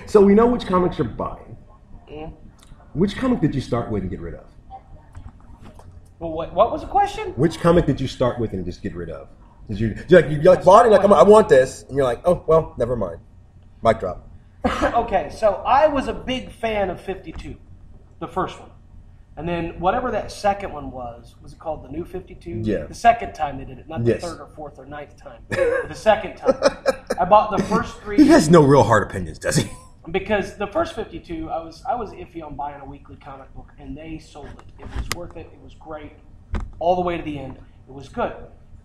So we know which comics you're buying. Yeah. Which comic did you start with and get rid of? Well, what was the question? Which comic did you start with and just get rid of? Did you bought it like I want this, and you're like, oh well, never mind. Mic drop. Okay, so I was a big fan of 52, the first one. And then whatever that second one was it called the New 52? Yeah. The second time they did it, not the third or fourth or ninth time. The second time. I bought the first 3. He has no real hard opinions, does he? Because the first 52, I was iffy on buying a weekly comic book, and they sold it. It was worth it. It was great. All the way to the end. It was good.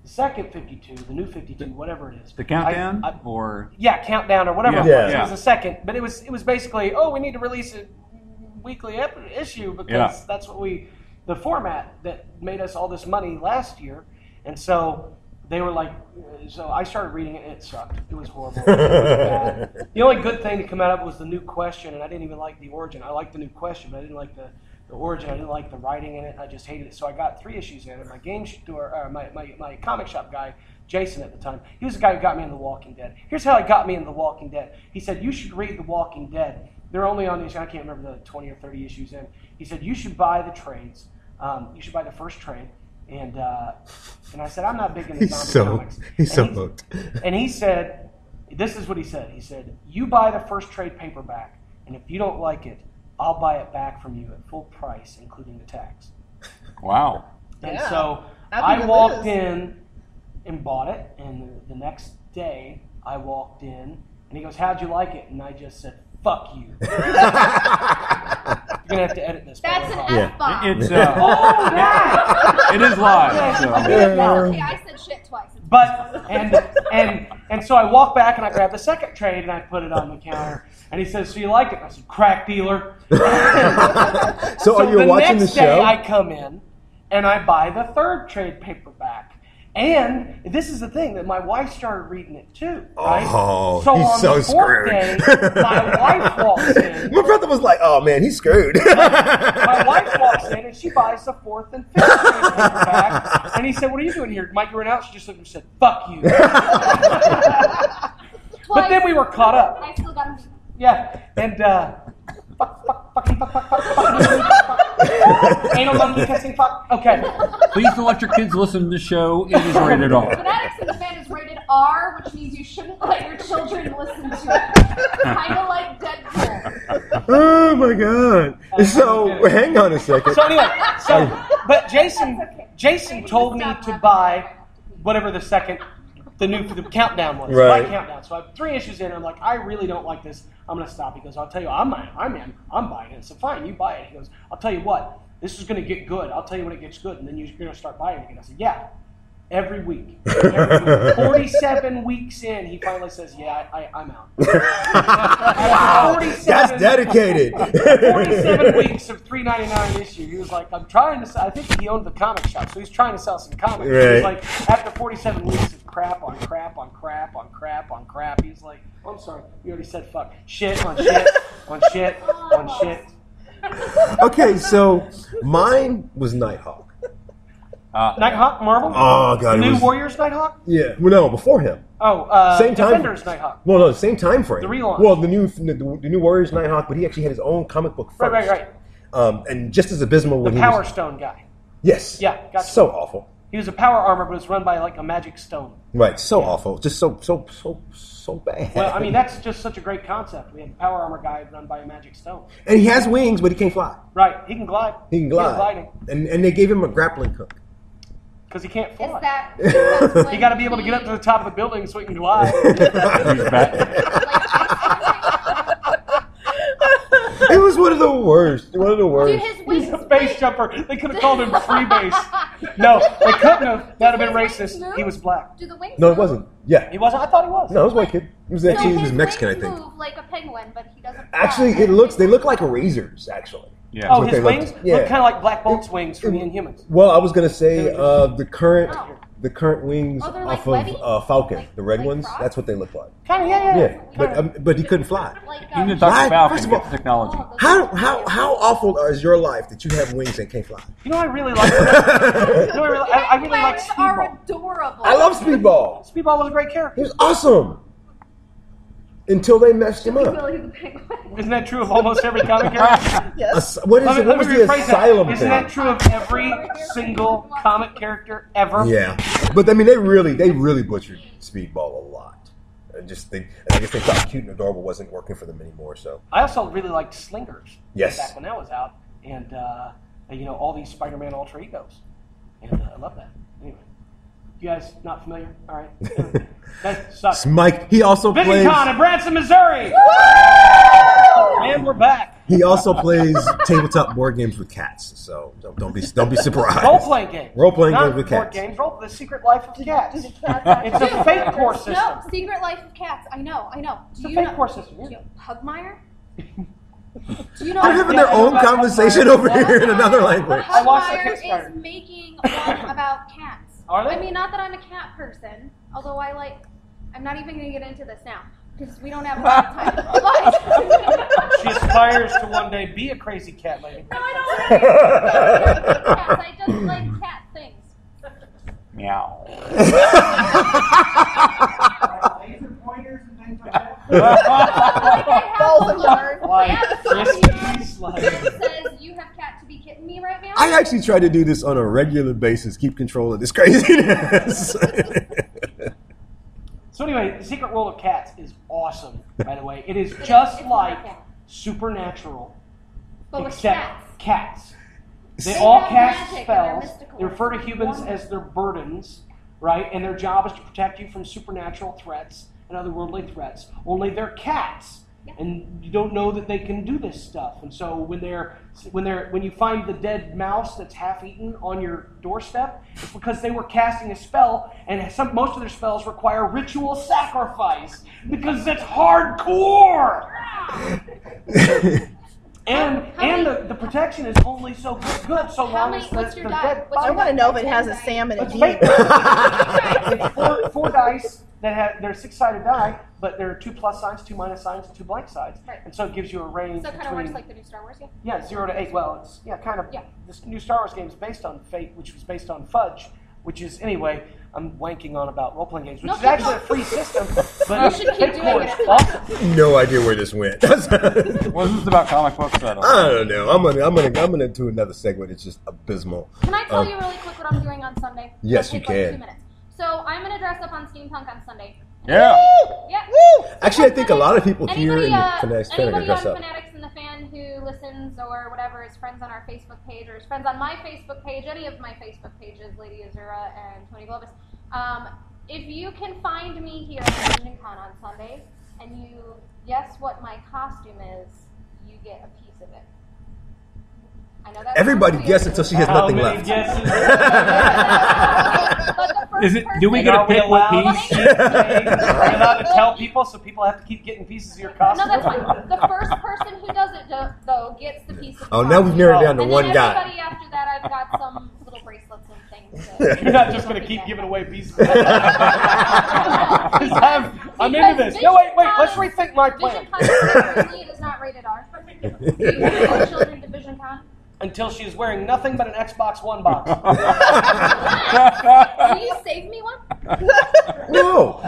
The second 52, the New 52, whatever it is. The countdown? Yeah, countdown or whatever it was. Yeah. It was the second. But it was basically, we need to release a weekly issue because that's what the format that made us all this money last year. And so they were like, so I started reading it and it sucked. It was horrible. It was bad. The only good thing to come out of it was the new question, and I didn't even like the origin. I liked the new question, but I didn't like the origin. I didn't like the writing in it. I just hated it. So I got 3 issues in it. My game store, my comic shop guy, Jason at the time, he was the guy who got me into The Walking Dead. Here's how he got me into The Walking Dead. He said, you should read The Walking Dead. They're only on these, I can't remember the 20 or 30 issues in. He said, you should buy the trades. You should buy the first trade. And I said, I'm not big into zombie comics. He's so hooked. And he said, this is what he said. He said, you buy the first trade paperback, and if you don't like it, I'll buy it back from you at full price, including the tax. Wow. And so I walked in and bought it, and the next day I walked in, and he goes, how'd you like it? And I just said, fuck you. You're going to have to edit this. That's an F-bomb. It's, it is live. So. Okay, I said shit twice. But, and so I walked back and I grabbed the second trade and I put it on the counter. And he says, so you like it? I said, crack dealer. So are you watching the show? The next day I come in and I buy the third trade paperback. And this is the thing, that my wife started reading it too, right? Oh, so he's on so the fourth screwed. day, my wife walks in. My brother was like, oh man, he's screwed. My wife walks in and she buys the fourth and fifth trade paperback. And he said, what are you doing here? Mikey ran out. She just looked and said, fuck you. But then we were caught up. I still got him. Yeah, and fuck. Anal monkey kissing fuck. Okay. Please don't let your kids listen to the show. It is rated R. Fanatics and the Fan is rated R, which means you shouldn't let your children listen to it. Kind of like Deadpool. Oh my god. So hang on a second. So anyway, but Jason told me to buy whatever the countdown was. Right. Buy countdown. So I have 3 issues in. I'm like, I really don't like this. I'm going to stop. He goes, I'll tell you, I'm buying it. So fine, you buy it. He goes, I'll tell you what, this is going to get good. I'll tell you when it gets good, and then you're going to start buying it again. I said, yeah, every week. 47 weeks in, he finally says, yeah, I'm out. Wow, that's dedicated. 47 weeks of $3.99 issue. He was like, I'm trying to sell. I think he owned the comic shop, so he's trying to sell some comics. Right. He was like, after 47 weeks of crap on crap on crap on crap on crap, he's like, oh, I'm sorry, you already said fuck. Shit on shit on shit on shit. Okay, so mine was Nighthawk. Nighthawk, Marvel? Oh god, the new Warriors Nighthawk? Yeah, well, no, before him. Oh, same time. Defenders Nighthawk. Well, no, same time frame. The relaunch. Well, the new Warriors Nighthawk, but he actually had his own comic book first. Right. And just as abysmal when the he Power was... Stone guy. Yes. Yeah, gotcha. So awful. He was a power armor, but it was run by like a magic stone. Right, so awful. Just so bad. Well, I mean, that's just such a great concept. We have a power armor guy run by a magic stone. And he has wings, but he can't fly. Right, he can glide. He can glide. And they gave him a grappling hook. Because he can't fly. Is that you got to be able to get up to the top of the building so he can glide. It was one of the worst. One of the worst. Dude, his wings. He's a base jumper. They could have called him Freebase. No, they couldn't have. That would have been racist. Move? He was black. Do the wings No, it move? wasn't. Yeah. He wasn't? I thought he was. No, it was a white kid. He was actually So he was his Mexican, I wings think. move like a penguin, but he doesn't fly. Actually, they look like razors. Actually. Yeah. Oh, what his they wings looked- yeah. look kind of like Black Bolt's wings from the Inhumans. Well, I was gonna say the current wings Oh, they're like off Letty? of Falcon, Like- the red like ones. frogs? That's what they look like. Kind of, yeah. Yeah, but he couldn't fly. Like, You need to Why? talk about First of Falcon, all- get the technology. How awful is your life that you have wings and can't fly? You know, I really like that. You know, I really like Penguins are Speedball. adorable. I love Speedball. Speedball was a great character. He was awesome. Until they messed him up. Billy the Penguin. Isn't that true of almost every comic character? Yes. What is it? What was the asylum Isn't thing? that true of every single comic character ever? Yeah, but I mean, they really butchered Speedball a lot. I guess they thought cute and adorable wasn't working for them anymore. So I also really liked Slingers. Yes. Back when that was out, and all these Spider-Man alter egos, and I love that. Anyway, you guys not familiar? All right. That sucks. Mike, he also plays. Visioncon in Branson, Missouri. And we're back. He also plays tabletop board games with cats. So don't be surprised. Role-playing games. Role-playing Not games with board cats. games. The Secret Life of Cats. Do the cats actually It's a have fake characters? core system. No, Secret Life of Cats. I know. It's Do a you fake know? core system. Do Yeah. you know Pugmire? Do you know? They're having their own conversation over here in another language. I watched the Pugmire Kickstarter. is making one about cats. Are they? I mean, not that I'm a cat person, although I'm not even going to get into this now because we don't have a lot of time. But She aspires to one day be a crazy cat lady. no, I don't like cats. I just like cat things. Meow. Laser pointers and things like that. Balls and yarn. Like frisky It slide. says you have cat to be kidding me right now. I actually try to do this on a regular basis, keep control of this craziness. So anyway, The Secret World of Cats is awesome, by the way. It is just It's like wonderful. Supernatural, But with except cats. They They all have cast magic and spells. they're mystical. They refer to humans Wonderful. as their burdens, right? And their job is to protect you from supernatural threats and otherworldly threats. Only they're cats, Yeah. and you don't know that they can do this stuff. And so when you find the dead mouse that's half eaten on your doorstep, it's because they were casting a spell, and most of their spells require ritual sacrifice because that's hardcore. And the protection is only so good so long as what's the your dead die? What's I your want to die? know if it has a salmon in It's it. fake. It's four dice they're 6-sided die, but there are 2 plus signs, 2 minus signs, and 2 blank signs. Right. And so it gives you a range So it kind of between works like the new Star Wars, yeah? yeah 0 to 8. Well, it's kind of. Yeah. This new Star Wars game is based on Fate, which was based on Fudge, which is anyway. I'm wanking on about role-playing games, which No, is actually a free system, but You should keep Fate doing Core it. is awesome. No idea where this went. I Well, this is about comic books. I don't know. don't know. I'm gonna do another segment. It's just abysmal. Can I tell you really quick what I'm doing on Sunday? Yes, It'll you take like can. 2 minutes. So I'm going to dress up on steampunk on Sunday. Yeah. Yeah. Actually, I think a lot of people here in the Fanatics fan are gonna Anybody dress on up. Fanatics and the Fan who listens or whatever is friends on our Facebook page or is friends on my Facebook page, any of my Facebook pages, Lady Azura and Tony Globus. If you can find me here at Visioncon on Sunday and you guess what my costume is, you get a piece of it. I know that Everybody sounds weird. guess until she has How nothing many left. guesses? But the first Is it? Do we And get are to we pick what allowed piece? to are we allowed to tell people so people have to keep getting pieces of your costume? No, that's fine. The first person who does it, though, gets the piece of Oh, now we've narrowed down to and one then guy. everybody after that, I've got some little bracelets and things. You're not just going to keep giving away pieces. I'm into this. No, wait. Let's rethink my plan. VisionCon it is not rated R. Do you want children to VisionCon? Until she is wearing nothing but an Xbox One box. Will you save me one? No.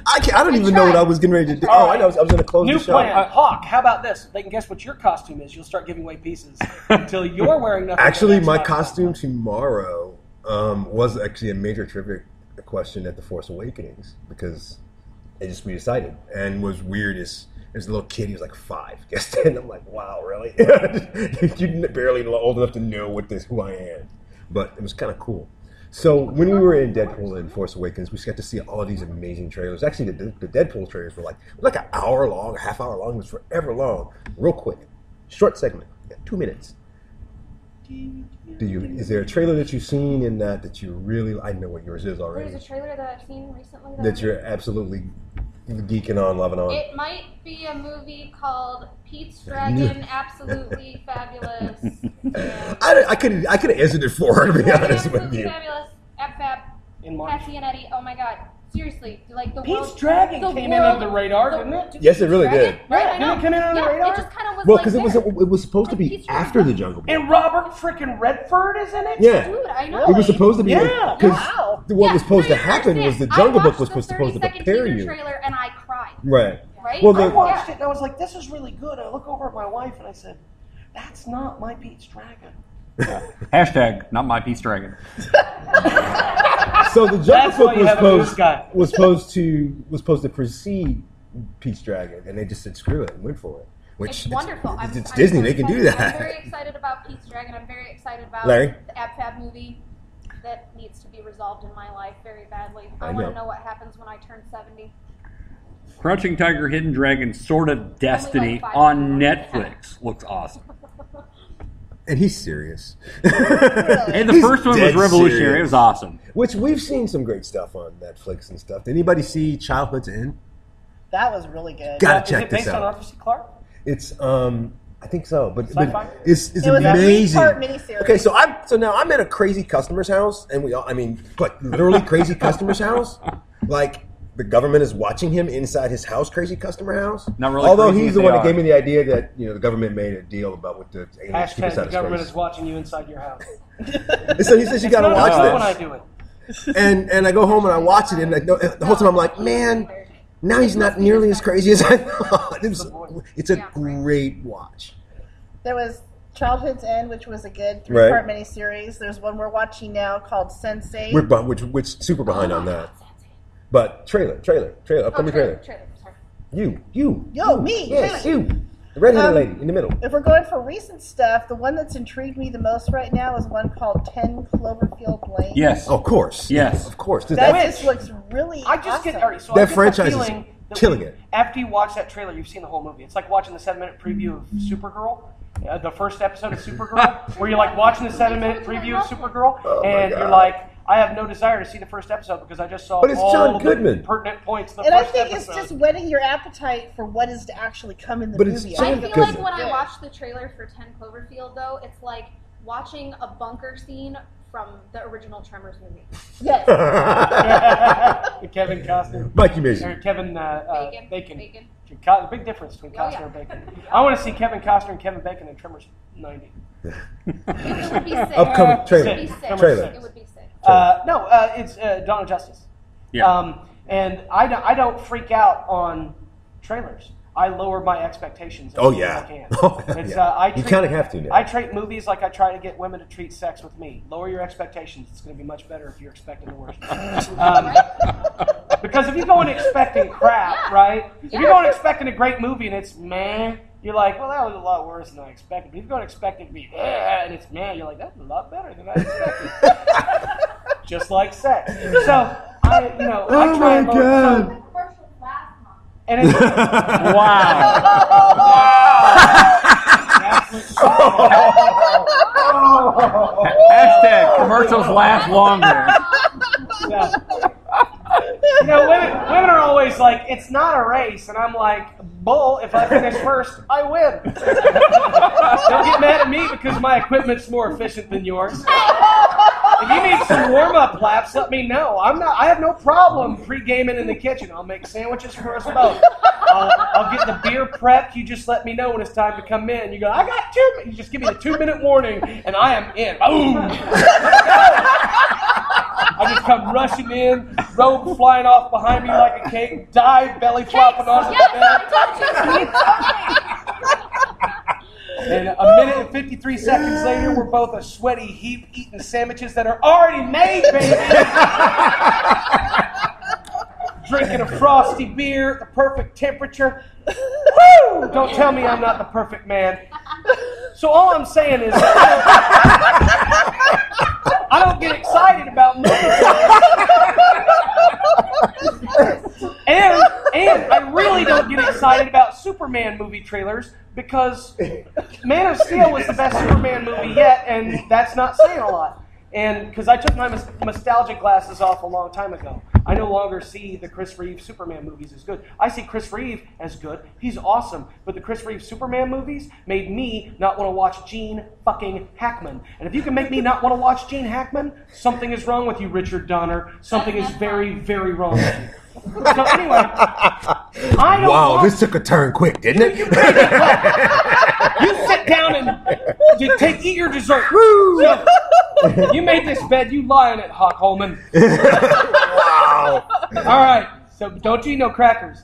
I don't even know what I was getting ready to do. Oh, I know. I was going to close New the shop. plan. Hawk, how about this? If they can guess what your costume is, you'll start giving away pieces until you're wearing nothing. Actually, but my an Xbox costume One. tomorrow was actually a major trivia question at the Force Awakenings because we decided, and was weird is there's a little kid. He was like 5. Guessed it. And I'm like, wow, really? You're barely old enough to know who I am, but it was kind of cool. So when we were in Deadpool and Force Awakens, we got to see all of these amazing trailers. Actually, the Deadpool trailers were like an hour long, a half hour long. It was forever long. Real quick, short segment, 2 minutes. Is there a trailer that you've seen in that you really? I know what yours is already. There's a trailer that I've seen recently That you're absolutely geeking on, loving on. It might be a movie called Pete's Dragon, Absolutely Fabulous. I could have answered it for her, to be honest with Absolutely you. Fabulous, Fab, In March. Cassie and Eddie. Oh my God. Seriously, like the Pete's world, Dragon the came world- under the radar, didn't it? Yes, it really did. Right, Yeah, I know. didn't it come in under the radar? It just kind of was Well, like because there. it was supposed to Like be Pete's Dragon. after the Jungle Book. And Robert freaking Redford is in it? Yeah. Dude, I know. It was supposed to be Yeah. because Wow. what Yeah, was supposed no, to you happen was the understand. Jungle I Book was watched supposed the to 30-second prepare teaser you. trailer and I cried. Right. Right? Well, I the- watched it and I was like, this is really good. I look over at my wife and I said, that's not my Pete's Dragon. Hashtag not my Pete's Dragon. So the Jungle That's why Book you was have a news supposed guy. was supposed to precede Pete's Dragon, and they just said screw it and went for it. Which It's wonderful. It's Disney; so they can do excited. that. I'm very excited about Pete's Dragon. I'm very excited about Larry? the Ab Fab movie that needs to be resolved in my life very badly. I I want know. to know what happens when I turn 70. Crouching Tiger, Hidden Dragon, Sword of Destiny Only like 5 on minutes. Netflix looks awesome. And he's serious. And the He's first one was dead revolutionary. serious. It was awesome. Which we've seen some great stuff on Netflix and stuff. Did anybody see Childhood's End? That was really good. Gotta Is check it this based on out. Arthur C. Clarke? It's I think so, but Sci-fi? it's It was amazing. a 3-part miniseries. Okay, so now I'm at a crazy customer's house, and literally crazy customer's house. Like the government is watching him inside his house, crazy customer house. Not really Although crazy he's as the they one that are. gave me the idea that the government made a deal about with the aliens keep us Hashtag out the of government space. is watching you inside your house. And so he says you got to It's watch not this. when I do it. And I go home and I watch it, and the whole time I'm like, man, now he's not nearly as crazy as I thought. It's a great watch. There was Childhood's End, which was a good 3-part miniseries. There's one we're watching now called Sense8. We're super behind on that. But trailer, upcoming trailer. Sorry. You, me, yes, trailer. you, the redheaded lady in the middle. If we're going for recent stuff, the one that's intrigued me the most right now is one called 10 Cloverfield Lane. Yes. Oh, of course, Yes. of course. That Which- just looks really I just awesome. get all right, so That I get franchise the is feeling that killing it. After you watch that trailer, you've seen the whole movie. It's like watching the 7-minute preview of Supergirl, the first episode of Supergirl, where you're like watching the 7-minute preview of Supergirl, and God. you're like, I have no desire to see the first episode because I just saw But it's all John the Goodman. pertinent points of the And I first think episode. it's just whetting your appetite for what is to actually come in the But it's movie. John I I feel think Goodman. like when I good. watch the trailer for 10 Cloverfield, though, it's like watching a bunker scene from the original Tremors movie. Yes. Kevin Costner. Mikey Mason. Or Kevin Bacon. Bacon. Bacon. The big difference between Oh, Costner yeah. and Bacon. I want to see Kevin Costner and Kevin Bacon in Tremors 90. It would be sick. Upcoming trailer. It would be sick. Trailer. It would be sick. It's Dawn of Justice. Yeah. And I don't freak out on trailers. I lower my expectations as Oh, much yeah. as I can. Oh, It's, yeah. You treat- kinda have to now. I treat movies like I try to get women to treat sex with me. Lower your expectations. It's going to be much better if you're expecting the worst. Because if you go in expecting crap, right? If you're going expecting a great movie and it's meh, you're like, well, that was a lot worse than I expected. But if you're going expecting to be and it's meh, you're like, that's a lot better than I expected. Just like sex. So I try and God. Commercial last month. and it's Wow. Hashtag commercials last longer. Yeah. Women are always like, it's not a race, and I'm like, bull. If I finish first, I win. Don't get mad at me because my equipment's more efficient than yours. If you need some warm-up laps, let me know. I have no problem pre-gaming in the kitchen. I'll make sandwiches for us both. I'll get the beer prepped. You just let me know when it's time to come in. You go, I got 2 minutes. You just give me the 2-minute warning, and I am in. Boom. I just come rushing in, robe flying off behind me like a cake, dive, belly flopping onto the bed. And a minute and 53 seconds later, we're both a sweaty heap eating sandwiches that are already made, baby. Drinking a frosty beer at the perfect temperature. Woo! Don't tell me I'm not the perfect man. So all I'm saying is I don't get excited about movies. And I really don't get excited about Superman movie trailers because Man of Steel was the best Superman movie yet, and that's not saying a lot. And because I took my nostalgic glasses off a long time ago, I no longer see the Chris Reeve Superman movies as good. I see Chris Reeve as good. He's awesome. But the Chris Reeve Superman movies made me not want to watch Gene fucking Hackman. And if you can make me not want to watch Gene Hackman, something is wrong with you, Richard Donner. Something is very, very wrong with you. So anyway, I don't Wow, want... this took a turn quick, didn't it? You sit down and eat your dessert. So, you made this bed, you lie in it, Hawk Holman. Wow. All right, so don't you eat no crackers.